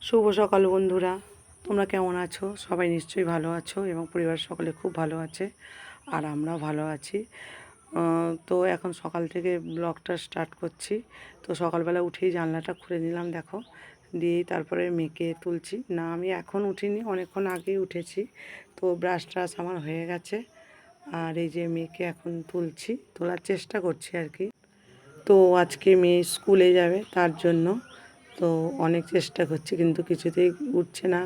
শুভ সকাল বন্ধুরা, তোমরা কেমন আছো? সবাই নিশ্চয়ই ভালো আছো এবং পরিবার সকলে খুব ভালো আছে, আর আমরাও ভালো আছি। তো এখন সকাল থেকে ব্লগটা স্টার্ট করছি। তো সকালবেলা উঠেই জানলাটা খুলে নিলাম, দেখো, দিয়েই তারপরে মেয়েকে তুলছি। না, আমি এখন উঠিনি, অনেকক্ষণ আগেই উঠেছি। তো ব্রাশ ট্রাশ আমার হয়ে গেছে, আর এই যে মেয়েকে এখন তুলছি, তোলার চেষ্টা করছি আর কি। তো আজকে মেয়ে স্কুলে যাবে, তার জন্য তো অনেক চেষ্টা করছি, কিন্তু কিছুতেই উঠছে না।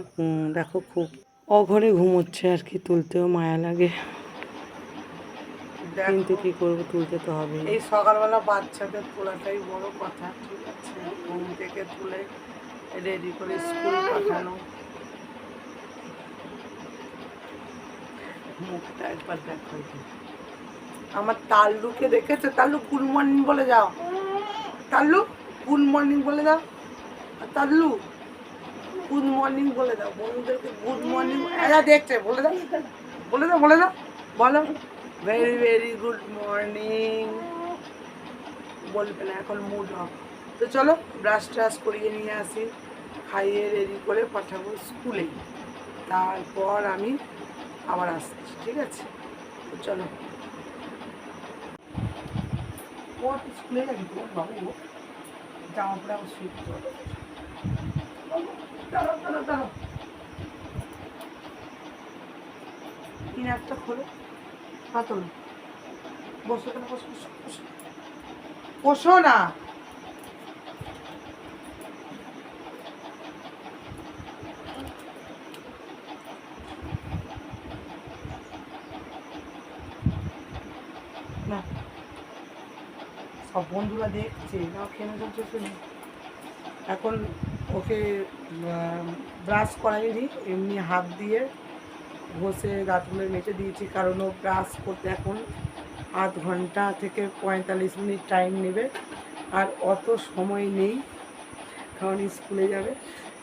দেখো, খুব অঘরে ঘুমোচ্ছে আর কি, তুলতেও মায়া লাগে, কিন্তু কি করব, তুলতে তো হবে। এই সকালবেলা বাচ্চাদের তোলাটাই বড় কথা, ঠিক আছে? ঘুম থেকে তুলে রেডি করে স্কুল পাঠানো। মুখটা একবার দেখো, আমার তাল্লুকে দেখেছো? তাল্লু গুড মর্নিং বলে যাও, তাল্লু গুড মর্নিং বলে দাও, তাল্লু গুড মর্নিং বলে দাও বন্ধুদেরকে, গুড মর্নিং। এরা দেখছে, বলে দাও, বলে দাও, বলে দাও, বলো ভেরি ভেরি গুড মর্নিং। বলবে না, এখন মুড অফ। তো চলো ব্রাশ ট্রাশ করিয়ে নিয়ে আসি, খাইয়ে রেডি করে পাঠাবো স্কুলে, তারপর আমি আবার আসছি, ঠিক আছে? তো চলো। ও স্কুলে যাবি তো বাবু, জামা পড়া সুইট করো, দাঁড়াও দাঁড়াও দাঁড়াও, একটা খোলো, পাতল, বসো কেন, বসো বসো বসো, বসো না। না, সব বন্ধুরা দেখছে না, খেয়ে চলছে। এখন ওকে ব্রাশ করাইনি, এমনি হাত দিয়ে ঘষে দাঁতগুলো মেজে দিয়েছি, কারণ ও ব্রাশ করতে এখন আধ ঘন্টা থেকে 45 মিনিট টাইম নেবে, আর অত সময় নেই, কারণ স্কুলে যাবে।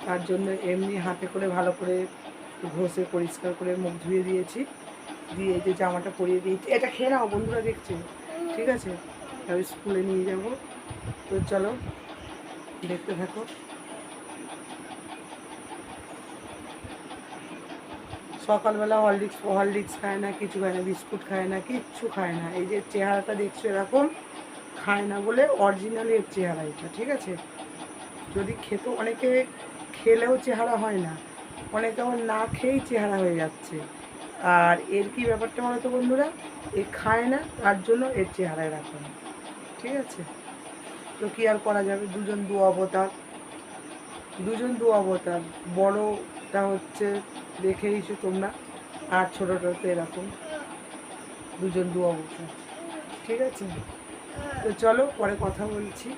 তার জন্য এমনি হাতে করে ভালো করে ঘষে পরিষ্কার করে মুখ ধুয়ে দিয়েছি, দিয়ে যে জামাটা পরিয়ে দিয়েছি। এটা খেয়ে নাও, বন্ধুরা দেখছে, ঠিক আছে? আমি স্কুলে নিয়ে যাব। তো চলো দেখতে থাকো। সকালবেলা হরলিক্স খায় না, কিছু খায় না, বিস্কুট খায় না, কিচ্ছু খায় না। এই যে চেহারাটা দেখছো এরকম, খায় না বলে অরিজিনালি এর চেহারা এটা, ঠিক আছে? যদি খেত, অনেকে খেলেও চেহারা হয় না, অনেকে আবার না খেয়েই চেহারা হয়ে যাচ্ছে। আর এর কি ব্যাপারটা বলো তো বন্ধুরা, এ খায় না, তার জন্য এর চেহারা এরকম, ঠিক আছে? তো কি আর করা যাবে, দুজন দু অবতার, দুজন দু অবতার। বড়টা হচ্ছে দেখেইছো তোমরা, আর ছোটোটা তো এরকম, দুজন দু অবতার, ঠিক আছে? তো চলো পরে কথা বলছি।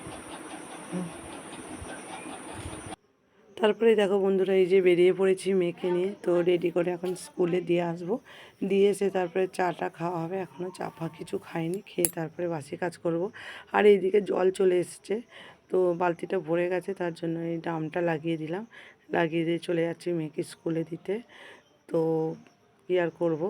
তারপরে দেখো বন্ধুরা, এই যে বেরিয়ে পড়েছি মেয়েকে নিয়ে, তো রেডি করে এখন স্কুলে দিয়ে আসবো। দিয়ে এসে তারপরে চাটা খাওয়া হবে, এখনও চা ফা কিছু খাইনি, খেয়ে তারপরে বাসি কাজ করব। আর এইদিকে জল চলে এসছে, তো বালতিটা ভরে গেছে, তার জন্য এই ড্রামটা লাগিয়ে দিলাম, লাগিয়ে দিয়ে চলে যাচ্ছি মেয়েকে স্কুলে দিতে। তো কী আর করবো।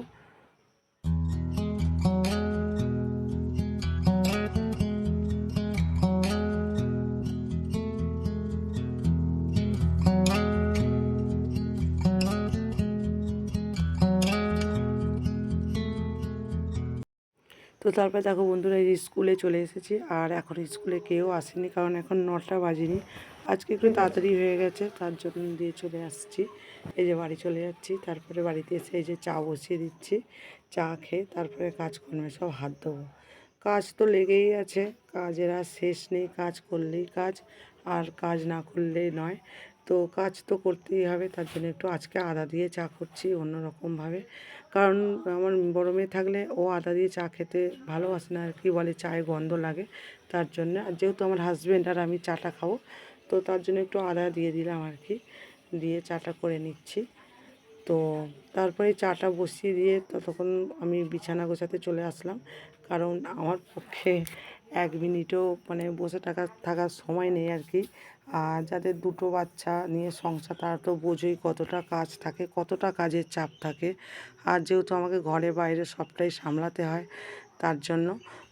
তো তারপরে দেখো বন্ধুরা, এই স্কুলে চলে এসেছি, আর এখন স্কুলে কেউ আসেনি, কারণ এখন 9টা বাজেনি, আজকে একটু তাড়াতাড়ি হয়ে গেছে, তার জন্য দিয়ে চলে আসছি। এই যে বাড়ি চলে যাচ্ছি, তারপরে বাড়িতে এসে এই যে চা বসিয়ে দিচ্ছি, চা খেয়ে তারপরে কাজকর্মে সব হাত দেবো। কাজ তো লেগেই আছে, কাজের আর শেষ নেই, কাজ করলেই কাজ, আর কাজ না করলেই নয়। তো কাজ তো করতেই হবে, তার জন্য একটু আজকে আদা দিয়ে চা করছি অন্যরকমভাবে, কারণ আমার বড় মেয়ে থাকলে ও আদা দিয়ে চা খেতে ভালোবাসে না আর কি, বলে চায়ে গন্ধ লাগে, তার জন্য। আর যেহেতু আমার হাজব্যান্ড আর আমি চাটা খাবো, তো তার জন্য একটু আদা দিয়ে দিলাম আর কি, দিয়ে চাটা করে নিচ্ছি। তো তারপরে চাটা বসিয়ে দিয়ে ততক্ষণ আমি বিছানা গোছাতে চলে আসলাম, কারণ আমার পক্ষে 1 মিনিটও মানে বসে থাকার সময় নেই আর কি। আর যাদের দুটো বাচ্চা নিয়ে সংসার, তারা তো বোঝোই কতটা কাজ থাকে, কতটা কাজের চাপ থাকে। আর যেহেতু আমাকে ঘরে বাইরে সবটাই সামলাতে হয়, তার জন্য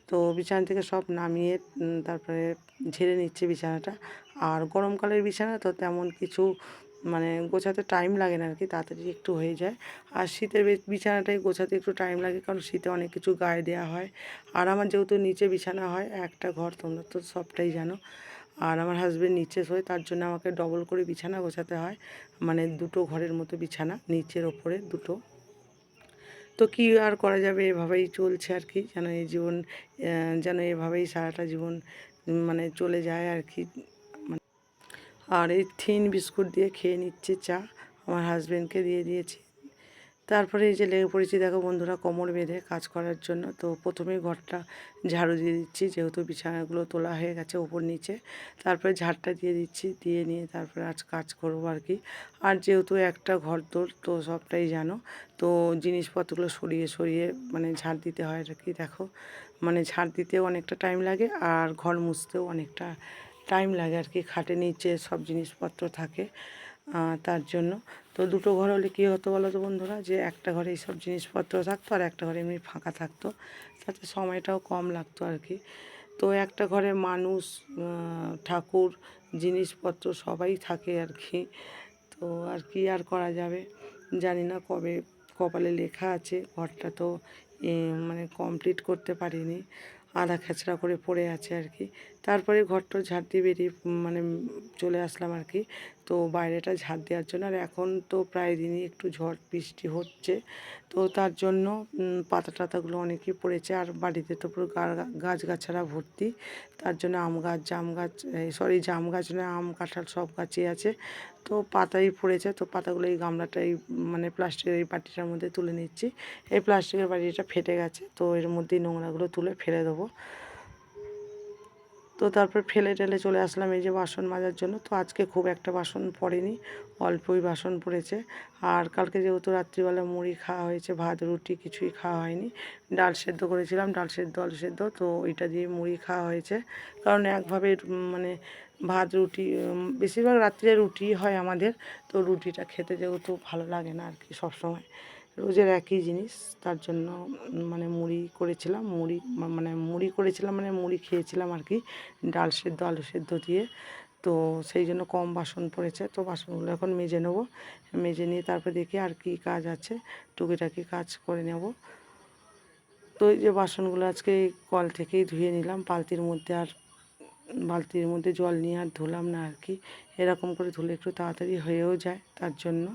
তো বিছানা থেকে সব নামিয়ে তারপরে ঝেড়ে নিচ্ছে বিছানাটা। আর গরমকালের বিছানা তো তেমন কিছু মানে গোছাতে টাইম লাগে না আর কি, তাড়াতাড়ি একটু হয়ে যায়। আর শীতের বিছানাটাই গোছাতে একটু টাইম লাগে, কারণ শীতে অনেক কিছু গায়ে দেওয়া হয়। আর আমার যেহেতু নিচে বিছানা হয় একটা ঘর, তোমরা তো সবটাই জানো। আর আমার হাজব্যান্ড নিচে শোয়, তার জন্য আমাকে ডবল করে বিছানা গোছাতে হয়, মানে দুটো ঘরের মতো বিছানা, নিচের ওপরে দুটো। তো কী আর করা যাবে, এভাবেই চলছে আর কি, যেন এই জীবন যেন এভাবেই সারাটা জীবন মানে চলে যায় আর কি। আর এই থিন বিস্কুট দিয়ে খেয়ে নিচ্ছে চা, আমার হাজব্যান্ডকে দিয়ে দিয়েছি। তারপরে এই যে লেগে পড়েছি দেখো বন্ধুরা, কোমর বেঁধে কাজ করার জন্য। তো প্রথমেই ঘরটা ঝাড়ু দিয়ে দিচ্ছি, যেহেতু বিছানাগুলো তোলা হয়ে গেছে ওপর নিচে। তারপরে ঝাড়টা দিয়ে দিচ্ছি, দিয়ে নিয়ে তারপরে আজ কাজ করবো আর কি। আর যেহেতু একটা ঘর তোর তো সবটাই জানো, তো জিনিসপত্রগুলো সরিয়ে সরিয়ে মানে ঝাড় দিতে হয় আর কি। দেখো মানে ঝাড় দিতেও অনেকটা টাইম লাগে, আর ঘর মুছতেও অনেকটা টাইম লাগে আর কি। খাটের নিচে সব জিনিসপত্র থাকে, তার জন্য। তো দুটো ঘর হলে কী হতো বলো তো বন্ধুরা, যে একটা ঘরে এইসব জিনিসপত্র থাকতো আর একটা ঘরে এমনি ফাঁকা থাকতো, তাতে সময়টাও কম লাগতো আর কি। তো একটা ঘরে মানুষ, ঠাকুর, জিনিসপত্র সবাই থাকে আর কি। তো আর কি আর করা যাবে, জানি না কবে কপালে লেখা আছে। ঘরটা তো মানে কমপ্লিট করতে পারিনি, আধা খেচড়া করে পড়ে আছে আর কি। তারপরে ঘরটা ঝাড় দিয়ে বেরিয়ে মানে চলে আসলাম আর কি। তো বাইরেটা ঝাড় দেওয়ার জন্য। আর এখন তো প্রায় দিনই একটু ঝড় বৃষ্টি হচ্ছে, তো তার জন্য পাতা টাতাগুলো অনেকই পড়েছে। আর বাড়িতে তো পুরো গাছগাছাড়া ভর্তি, তার জন্য আম গাছ, জাম গাছ, জাম গাছ নয়, আম কাঁঠাল সব গাছই আছে। তো পাতাই পড়েছে, তো পাতাগুলো এই গামলাটাই মানে প্লাস্টিকের এই বাটিটার মধ্যে তুলে নিচ্ছি। এই প্লাস্টিকের বাটিটা ফেটে গেছে, তো এর মধ্যেই নোংরাগুলো তুলে ফেলে দেবো। তো তারপর ফেলে টেলে চলে আসলাম এই যে বাসন মাজার জন্য। তো আজকে খুব একটা বাসন পড়েনি, অল্পই বাসন পড়েছে। আর কালকে যেহেতু রাত্রিবেলা মুড়ি খাওয়া হয়েছে, ভাত রুটি কিছুই খাওয়া হয়নি। ডাল সেদ্ধ করেছিলাম, ডাল সেদ্ধ আলু সেদ্ধ, তো ওইটা দিয়ে মুড়ি খাওয়া হয়েছে। কারণ একভাবে মানে ভাত রুটি বেশিরভাগ রাত্রে রুটি হয় আমাদের, তো রুটিটা খেতে যেহেতু ভালো লাগে না আর কি সবসময়, রোজের একই জিনিস। তার জন্য মানে মুড়ি করেছিলাম, মুড়ি খেয়েছিলাম আর কি, ডাল সেদ্ধ আলু সেদ্ধ দিয়ে। তো সেই জন্য কম বাসন পড়েছে, তো বাসনগুলো এখন মেজে নেবো। মেজে নিয়ে তারপর দেখি আর কি কাজ আছে, টুকিটাকি কাজ করে নেব। তো এই যে বাসনগুলো আজকে কল থেকেই ধুয়ে নিলাম বালতির মধ্যে, আর বালতির মধ্যে জল নিয়ে আর ধুলাম না আর কি। এরকম করে ধুলে একটু তাড়াতাড়ি হয়েও যায়, তার জন্য।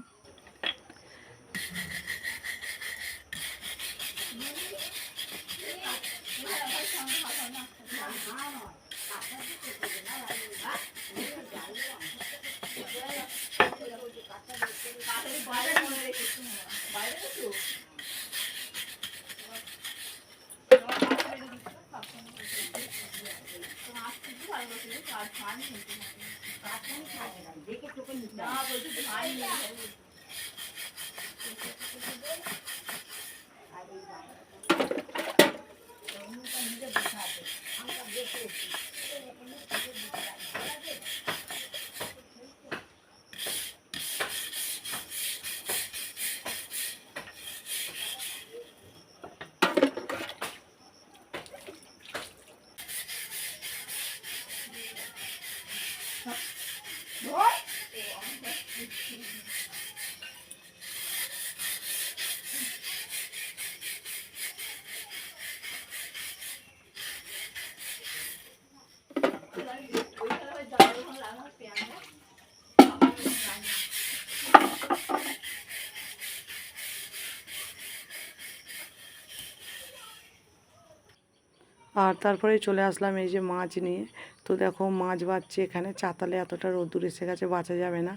আর তারপরে চলে আসলাম এই যে মাছ নিয়ে। তো দেখো মাছ বাছছি এখানে, চাতালে এতটা রোদ্দুর এসে গেছে, বাছা যাবে না।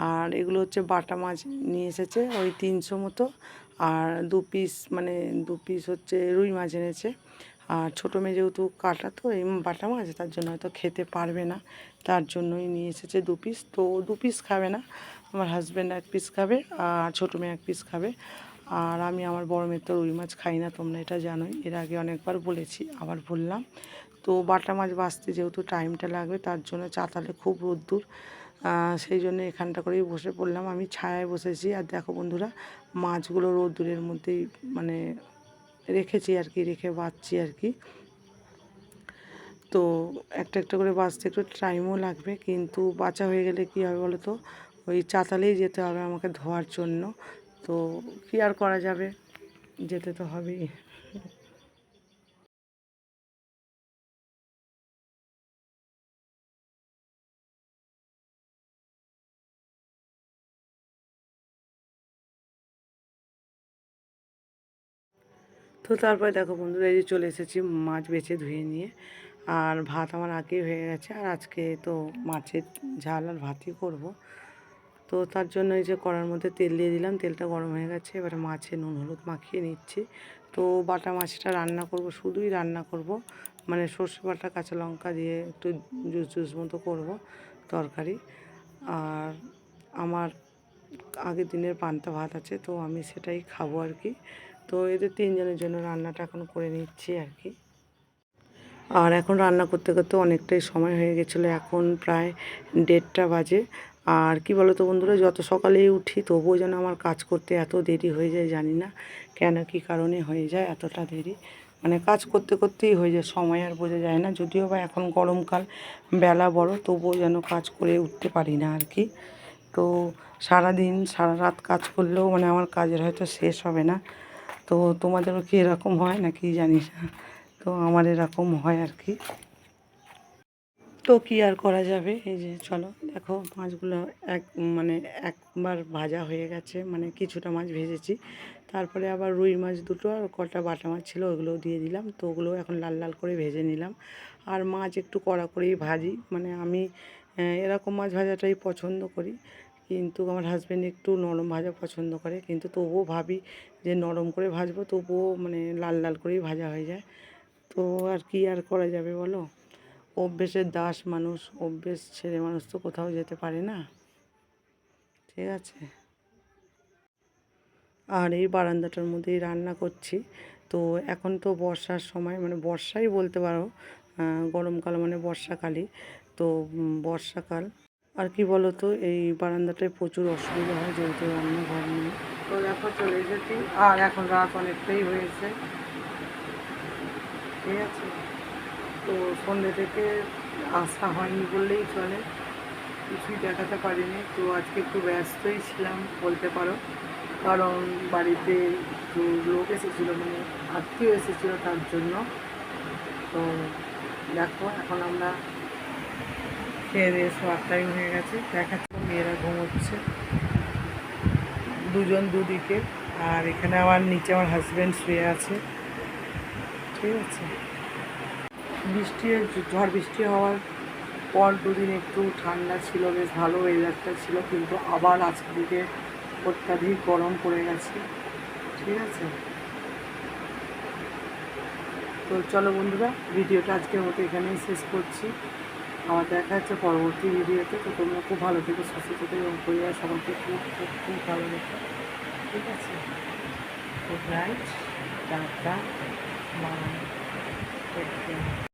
আর এগুলো হচ্ছে বাটা মাছ নিয়ে এসেছে ওই 300 মতো। আর দু পিস হচ্ছে রুই মাছ এনেছে। আর ছোটো মেয়ে যেহেতু কাটা, তো এই বাটা মাছ, তার জন্য হয়তো খেতে পারবে না, তার জন্যই নিয়ে এসেছে 2 পিস। তো 2 পিস খাবে না, আমার হাজব্যান্ড 1 পিস খাবে, আর ছোটো মেয়ে 1 পিস খাবে। আর আমি আমার বড় মেয়ে তো রুই মাছ খাই না, তোমরা এটা জানোই, এর আগে অনেকবার বলেছি, আবার বললাম। তো বাটা মাছ বাছতে যেহেতু টাইমটা লাগবে, তার জন্য চাতালে খুব রোদ্দুর, সেই জন্য এখানটা করেই বসে পড়লাম। আমি ছায়ায় বসেছি। আর দেখো বন্ধুরা, মাছগুলো রোদ্দুরের মধ্যেই মানে রেখেছি আর কি, রেখে বাছছি আর কি। তো একটা একটা করে বাছতে একটু টাইমও লাগবে, কিন্তু বাছা হয়ে গেলে কী হবে বলো তো, ওই চাতালেই যেতে হবে আমাকে ধোয়ার জন্য। তো কী আর করা যাবে, যেতে তো হবেই। তো তারপরে দেখো বন্ধুরা, এই যে চলে এসেছি মাছ বেছে ধুয়ে নিয়ে। আর ভাত আমার আগেই হয়ে গেছে, আর আজকে তো মাছের ঝাল আর ভাতই করব। তো তার জন্য এই যে কড়ার মধ্যে তেল দিয়ে দিলাম, তেলটা গরম হয়ে গেছে, এবারে মাছে নুন হলুদ মাখিয়ে নিচ্ছি। তো বাটা মাছটা রান্না করব, শুধুই রান্না করব, মানে সর্ষে বাটা কাঁচা লঙ্কা দিয়ে একটু জুস জুস মতো করব তরকারি। আর আমার আগের দিনের পান্তা ভাত আছে, তো আমি সেটাই খাবো আর কি। তো এদের তিনজনের জন্য রান্নাটা এখন করে নিচ্ছি আর কি। আর এখন রান্না করতে করতে অনেকটাই সময় হয়ে গেছিলো, এখন প্রায় 1:30 বাজে। আর কি বলো তো বন্ধুরা, যত সকালেই উঠি তবুও যেন আমার কাজ করতে এত দেরি হয়ে যায়, জানি না কেন, কী কারণে হয়ে যায় এতটা দেরি। মানে কাজ করতে করতেই হয়ে যায়, সময় আর বোঝা যায় না। যদিও বা এখন গরমকাল, বেলা বড়, তবুও যেন কাজ করে উঠতে পারি না আর কি। তো সারাদিন সারা রাত কাজ করলেও মানে আমার কাজের হয়তো শেষ হবে না। তো তোমাদেরও কি এরকম হয় নাকি জানি না, তো আমার এরকম হয় আর কি। তো কী আর করা যাবে, এই যে চলো দেখো মাছগুলো মানে একবার ভাজা হয়ে গেছে, মানে কিছুটা মাছ ভেজেছি। তারপরে আবার রুই মাছ দুটো আর কটা বাটা মাছ ছিল, ওগুলোও দিয়ে দিলাম। তো ওগুলো এখন লাল লাল করে ভেজে নিলাম। আর মাছ একটু কড়া করেই ভাজি, মানে আমি এরকম মাছ ভাজাটাই পছন্দ করি। কিন্তু আমার হাজব্যান্ড একটু নরম ভাজা পছন্দ করে, কিন্তু তবুও ভাবি যে নরম করে ভাজবো, তবুও মানে লাল লাল করেই ভাজা হয়ে যায়। তো আর কি আর করা যাবে বলো, অভ্যেসের দাস মানুষ, অভ্যেস ছেড়ে মানুষ তো কোথাও যেতে পারে না, ঠিক আছে। আর এই বারান্দাটার মধ্যেই রান্না করছি। তো এখন তো বর্ষার সময়, মানে বর্ষাই বলতে পারো, গরমকাল মানে বর্ষাকালই। তো বর্ষাকাল আর কি বলো তো, এই বারান্দাটায় প্রচুর অসুবিধা হয়, যেহেতু রান্নাঘর নেই। তো দেখো চলে এসেছি, আর এখন রাত অনেকটাই হয়েছে, ঠিক আছে। তো সন্ধ্যে থেকে আসা হয়নি বললেই চলে, কিছুই দেখাতে পারিনি। তো আজকে একটু ব্যস্তই ছিলাম বলতে পারো, কারণ বাড়িতে একটু লোক এসেছিলো, মানে আত্মীয় এসেছিলো, তার জন্য। তো দেখো এখন আমরা খেয়ে দিয়ে শোয়ার টাইম হয়ে গেছে, দেখাচ্ছি মেয়েরা ঘুমোচ্ছে দুজন দুদিকে। আর এখানে আমার নিচে আমার হাজব্যান্ড শুয়ে আছে, ঠিক আছে। বৃষ্টি, ঝড় বৃষ্টি হওয়ার পর দুদিন একটু ঠান্ডা ছিল, বেশ ভালো ওয়েদারটা ছিল, কিন্তু আবার আজকে দিকে অত্যাধিক গরম পড়ে গেছে, ঠিক আছে। তো চলো বন্ধুরা, ভিডিওটা আজকের মতো এখানেই শেষ করছি। আমার দেখা হচ্ছে পরবর্তী ভিডিওতে। তো তোমরা খুব ভালো থেকো, সুস্থ থেকো, এবং পরিবার সবাইকে খুব খুব খুব ভালো রেখো, ঠিক আছে। Good night, tata, bye, take care.